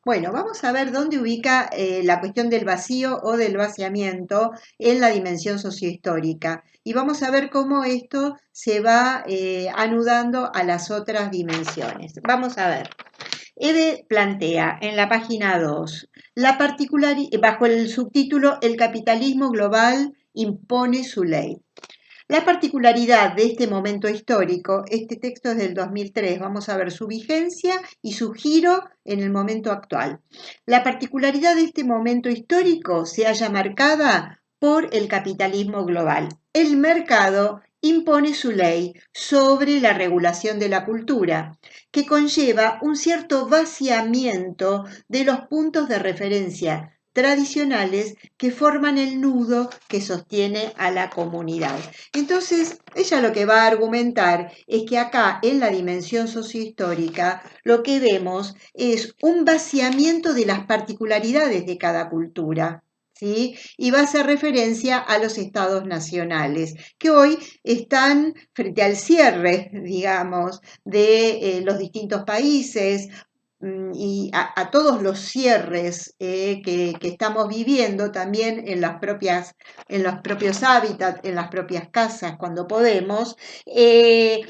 Bueno, vamos a ver dónde ubica la cuestión del vacío o del vaciamiento en la dimensión sociohistórica. Y vamos a ver cómo esto se va anudando a las otras dimensiones. Vamos a ver. Eve plantea en la página 2, bajo el subtítulo El capitalismo global impone su ley. La particularidad de este momento histórico, este texto es del 2003, vamos a ver su vigencia y su giro en el momento actual. La particularidad de este momento histórico se halla marcada por el capitalismo global. El mercado impone su ley sobre la regulación de la cultura, que conlleva un cierto vaciamiento de los puntos de referencia tradicionales que forman el nudo que sostiene a la comunidad. Entonces, ella lo que va a argumentar es que acá en la dimensión sociohistórica lo que vemos es un vaciamiento de las particularidades de cada cultura. ¿Sí? Y va a hacer referencia a los estados nacionales, que hoy están frente al cierre, digamos, de los distintos países, y a todos los cierres que estamos viviendo también en los propios hábitats, en las propias casas, cuando podemos, esta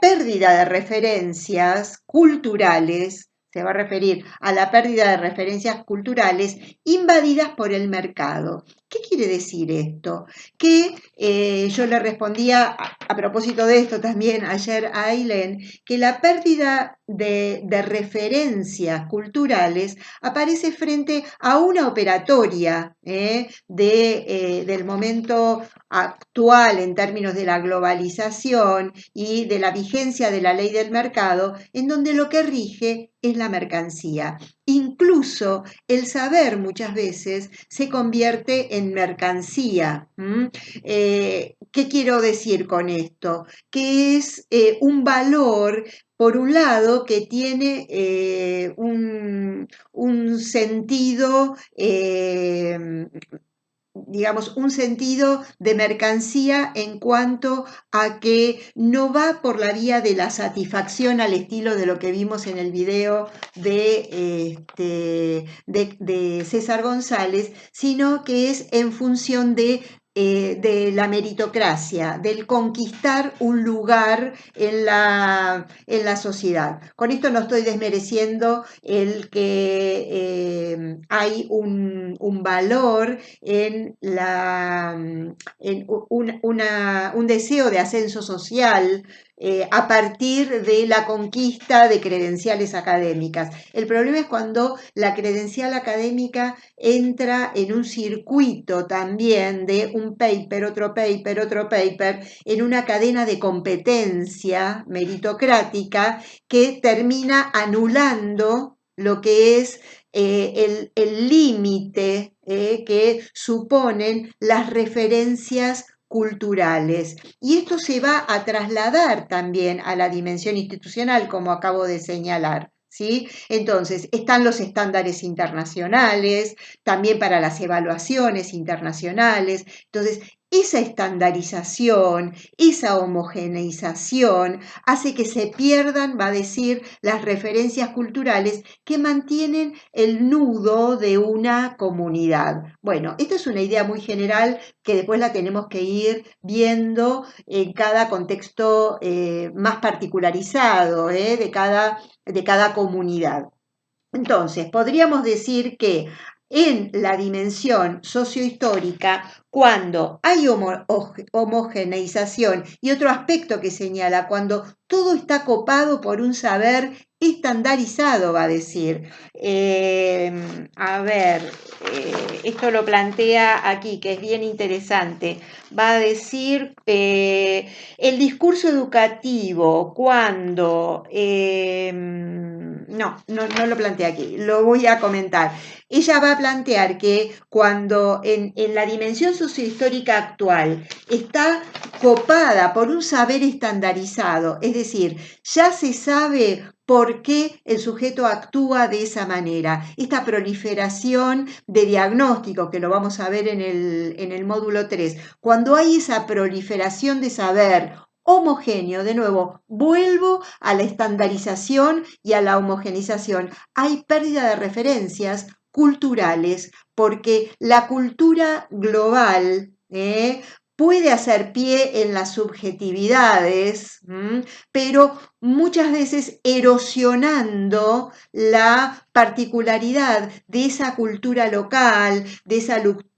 pérdida de referencias culturales, se va a referir a la pérdida de referencias culturales invadidas por el mercado. ¿Qué quiere decir esto? Que yo le respondía a propósito de esto también ayer a Ailén, que la pérdida de referencias culturales aparece frente a una operatoria del momento actual en términos de la globalización y de la vigencia de la ley del mercado, en donde lo que rige es la mercancía. Incluso el saber muchas veces se convierte en mercancía. ¿Qué quiero decir con esto? Que es un valor por un lado, que tiene un sentido, digamos, un sentido de mercancía en cuanto a que no va por la vía de la satisfacción al estilo de lo que vimos en el video de César González, sino que es en función de la meritocracia, del conquistar un lugar en la sociedad. Con esto no estoy desmereciendo el que hay un valor en un deseo de ascenso social a partir de la conquista de credenciales académicas. El problema es cuando la credencial académica entra en un circuito también de un paper, otro paper, otro paper, en una cadena de competencia meritocrática que termina anulando lo que es el límite que suponen las referencias culturales. Y esto se va a trasladar también a la dimensión institucional, como acabo de señalar. ¿Sí? Entonces, están los estándares internacionales, también para las evaluaciones internacionales. Entonces, esa estandarización, esa homogeneización hace que se pierdan, va a decir, las referencias culturales que mantienen el nudo de una comunidad. Bueno, esta es una idea muy general que después la tenemos que ir viendo en cada contexto más particularizado de cada comunidad. Entonces, podríamos decir que en la dimensión sociohistórica, cuando hay homogeneización y otro aspecto que señala, cuando todo está copado por un saber estandarizado, va a decir. A ver, esto lo plantea aquí, que es bien interesante. Va a decir el discurso educativo, cuando... no lo plantea aquí, lo voy a comentar. Ella va a plantear que cuando en la dimensión sociohistórica actual está copada por un saber estandarizado, es decir, ya se sabe por qué el sujeto actúa de esa manera. Esta proliferación de diagnóstico, que lo vamos a ver en el módulo 3, cuando hay esa proliferación de saber homogéneo. De nuevo, vuelvo a la estandarización y a la homogeneización. Hay pérdida de referencias culturales porque la cultura global puede hacer pie en las subjetividades, pero muchas veces erosionando la particularidad de esa cultura local, de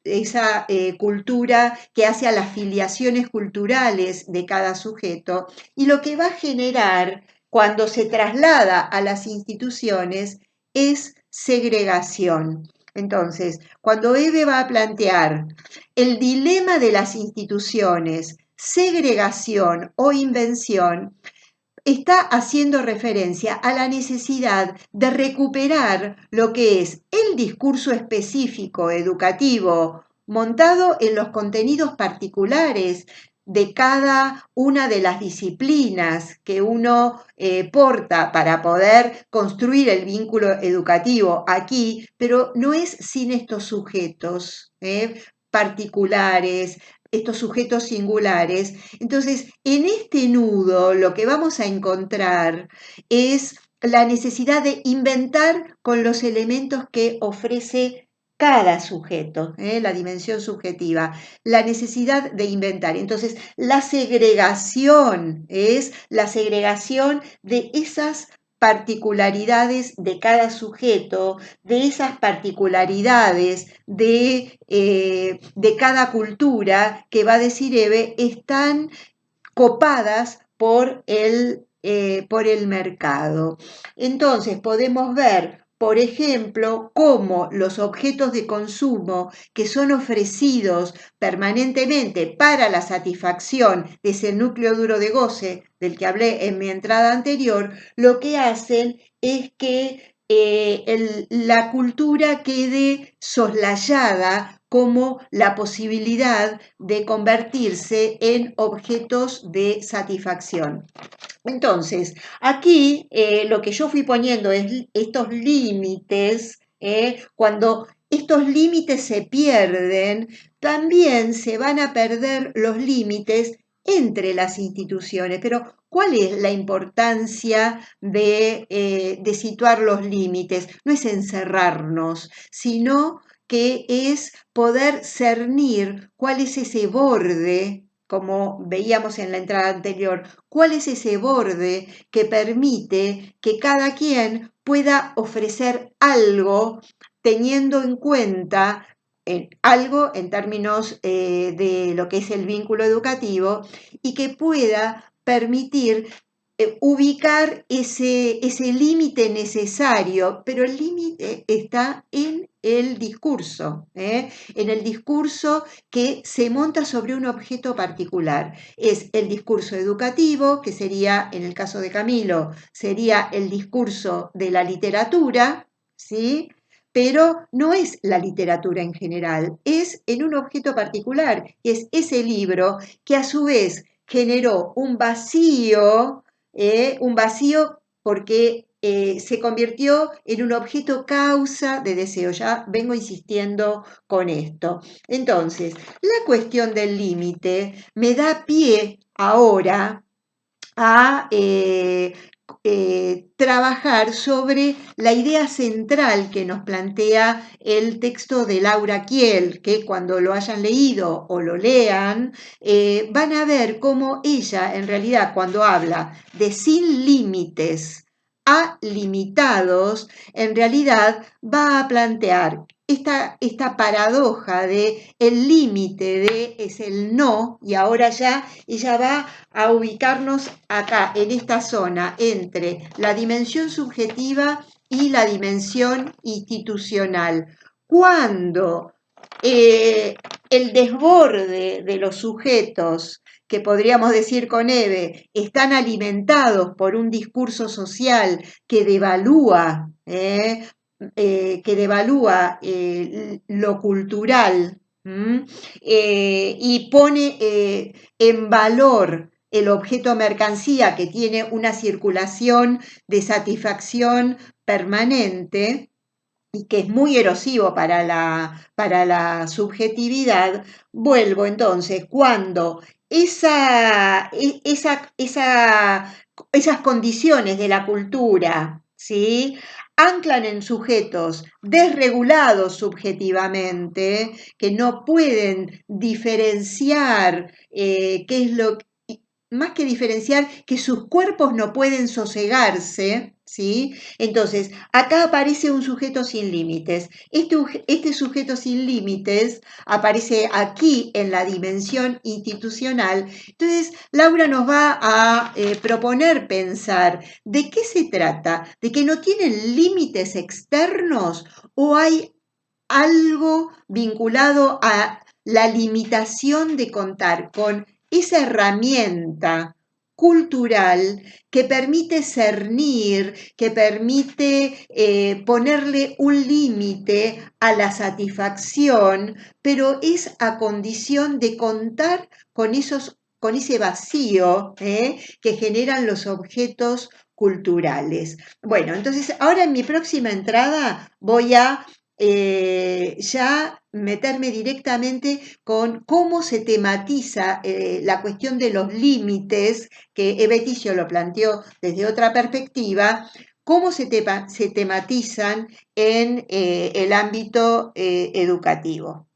esa cultura que hace a las filiaciones culturales de cada sujeto, y lo que va a generar cuando se traslada a las instituciones es segregación. Entonces, cuando Eve va a plantear el dilema de las instituciones, segregación o invención, está haciendo referencia a la necesidad de recuperar lo que es el discurso específico educativo montado en los contenidos particulares de cada una de las disciplinas que uno porta para poder construir el vínculo educativo aquí, pero no es sin estos sujetos particulares, estos sujetos singulares. Entonces, en este nudo lo que vamos a encontrar es la necesidad de inventar con los elementos que ofrece cada sujeto, la dimensión subjetiva, la necesidad de inventar. Entonces, la segregación es la segregación de esas particularidades de cada sujeto, de esas particularidades de cada cultura que va a decir Eve, están copadas por el mercado. Entonces podemos ver, por ejemplo, cómo los objetos de consumo que son ofrecidos permanentemente para la satisfacción de ese núcleo duro de goce del que hablé en mi entrada anterior, lo que hacen es que la cultura quede soslayada como la posibilidad de convertirse en objetos de satisfacción. Entonces, aquí lo que yo fui poniendo es estos límites, cuando estos límites se pierden, también se van a perder los límites entre las instituciones. Pero, ¿cuál es la importancia de situar los límites? No es encerrarnos, sino que es poder cernir cuál es ese borde, como veíamos en la entrada anterior, cuál es ese borde que permite que cada quien pueda ofrecer algo teniendo en cuenta algo en términos de lo que es el vínculo educativo y que pueda permitir ubicar ese límite necesario, pero el límite está en el discurso, en el discurso que se monta sobre un objeto particular. Es el discurso educativo, que sería, en el caso de Camilo, sería el discurso de la literatura, ¿sí? Pero no es la literatura en general, es en un objeto particular, es ese libro que a su vez generó un vacío porque se convirtió en un objeto causa de deseo. Ya vengo insistiendo con esto. Entonces, la cuestión del límite me da pie ahora a trabajar sobre la idea central que nos plantea el texto de Laura Kiel, que cuando lo hayan leído o lo lean, van a ver cómo ella, en realidad, cuando habla de sin límites a limitados, en realidad va a plantear esta paradoja de el límite de es el no, y ahora ya ella va a ubicarnos acá, en esta zona, entre la dimensión subjetiva y la dimensión institucional. Cuando el desborde de los sujetos, que podríamos decir con Eve, están alimentados por un discurso social que devalúa, lo cultural, y pone en valor el objeto mercancía que tiene una circulación de satisfacción permanente, y que es muy erosivo para la subjetividad, vuelvo entonces, cuando esas condiciones de la cultura, ¿sí? Anclan en sujetos desregulados subjetivamente, que no pueden diferenciar qué es lo que más que diferenciar, que sus cuerpos no pueden sosegarse, ¿sí? Entonces, acá aparece un sujeto sin límites. Este sujeto sin límites aparece aquí en la dimensión institucional. Entonces, Laura nos va a proponer pensar de qué se trata, de que no tienen límites externos o hay algo vinculado a la limitación de contar con esa herramienta cultural que permite cernir, que permite ponerle un límite a la satisfacción, pero es a condición de contar con ese vacío que generan los objetos culturales. Bueno, entonces ahora en mi próxima entrada voy a ya meterme directamente con cómo se tematiza la cuestión de los límites, que Eveticio lo planteó desde otra perspectiva, cómo se tematizan en el ámbito educativo.